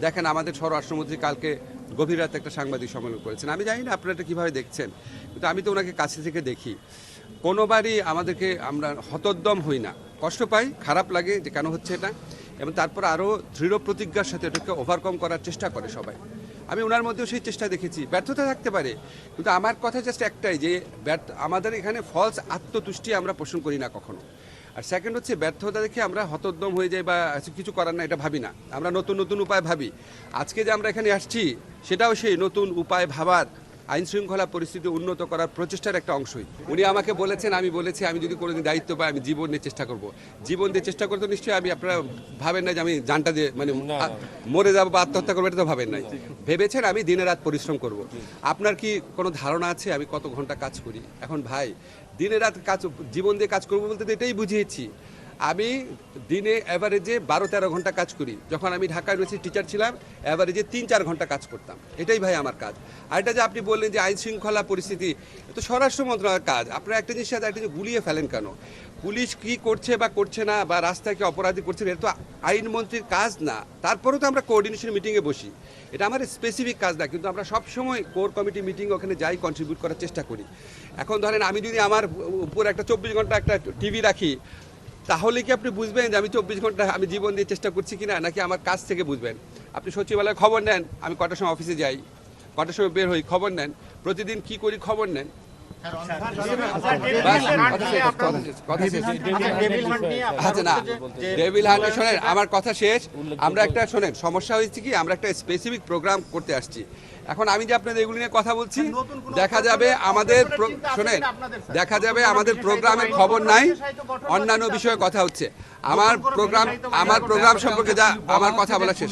দেখেন আমাদের স্বরাষ্ট্রমন্ত্রী কালকে গভীর রাতে একটা সাংবাদিক সম্মেলন করেছেন। আমি জানি না আপনারা এটা কীভাবে দেখছেন, কিন্তু আমি তো ওনাকে কাছে থেকে দেখি। কোনোবারই আমাদেরকে আমরা হতোদ্যম হই না, কষ্ট পাই, খারাপ লাগে যে কেন হচ্ছে এটা, এবং তারপর আরও দৃঢ় প্রতিজ্ঞার সাথে এটাকে ওভারকাম করার চেষ্টা করে সবাই। আমি ওনার মধ্যেও সেই চেষ্টা দেখেছি। ব্যর্থতা থাকতে পারে, কিন্তু আমার কথা জাস্ট একটাই যে আমাদের এখানে ফলস আত্মতুষ্টি আমরা পোষণ করি না কখনো। আর সেকেন্ড হচ্ছে, ব্যর্থতা দেখে আমরা হতোদ্যম হয়ে যাই বা কিছু করার না এটা ভাবি না, আমরা নতুন নতুন উপায় ভাবি। আজকে যে আমরা এখানে আসছি সেটাও সেই নতুন উপায় ভাবার, আইন শৃঙ্খলা পরিস্থিতি উন্নত করার প্রচেষ্টার একটা অংশই। উনি আমাকে বলেছেন, আমি বলেছি আমি যদি কোনোদিন দায়িত্ব পাই আমি জীবন নিয়ে চেষ্টা করব। জীবন দিয়ে চেষ্টা করতে নিশ্চয়ই আমি, আপনারা ভাবেন না যে আমি জানটা দিয়ে মানে মরে যাবো বা আত্মহত্যা করবো, এটা তো ভাবেন নাই। ভেবেছেন আমি দিনে রাত পরিশ্রম করব। আপনার কি কোনো ধারণা আছে আমি কত ঘন্টা কাজ করি? এখন ভাই দিনে রাত কাজ, জীবন দিয়ে কাজ করবো বলতে তো এটাই বুঝিয়েছি। আমি দিনে অ্যাভারেজে 12-13 ঘন্টা কাজ করি। যখন আমি ঢাকা ইউনিভার্সিটি টিচার ছিলাম অ্যাভারেজে 3-4 ঘন্টা কাজ করতাম। এটাই ভাই আমার কাজ। আর এটা যে আপনি বললেন যে আইন শৃঙ্খলা পরিস্থিতি, এ তো স্বরাষ্ট্র মন্ত্রণালয়ের কাজ। আপনারা একটা জিনিস সাথে একটা জিনিস গুলিয়ে ফেলেন কেন? পুলিশ কি করছে বা করছে না, বা রাস্তায় কি অপরাধী করছে, এটা তো আইনমন্ত্রীর কাজ না। তারপরেও তো আমরা কোঅর্ডিনেশন মিটিংয়ে বসি, এটা আমার স্পেসিফিক কাজ না, কিন্তু আমরা সবসময় কোর কমিটি মিটিং ওখানে যাই, কন্ট্রিবিউট করার চেষ্টা করি। এখন ধরেন আমি যদি আমার উপর একটা 24 ঘন্টা একটা টিভি রাখি, তাহলে কি আপনি বুঝবেন যে আমি 24 ঘন্টা আমি জীবন দিয়ে চেষ্টা করছি কিনা, নাকি আমার কাজ থেকে বুঝবেন? আপনি সচিবালয়ে খবর নেন, আমি কটার সময় অফিসে যাই, কটার সময় বের হই, খবর নেন, প্রতিদিন কি করি খবর নেন। আচ্ছা না, ডেভিল হান্ট শোনেন, আমার কথা শেষ। আমরা একটা শোনেন, সমস্যা হয়েছে কি, আমরা একটা স্পেসিফিক প্রোগ্রাম করতে আসছি। এখন আমি যে আপনাদের এগুলি নিয়ে কথা বলছি, দেখা যাবে আমাদের শোনেন, দেখা যাবে আমাদের প্রোগ্রামের খবর নাই, অন্যান্য বিষয়ে কথা হচ্ছে। আমার প্রোগ্রাম সম্পর্কে যা আমার কথা বলা শেষ।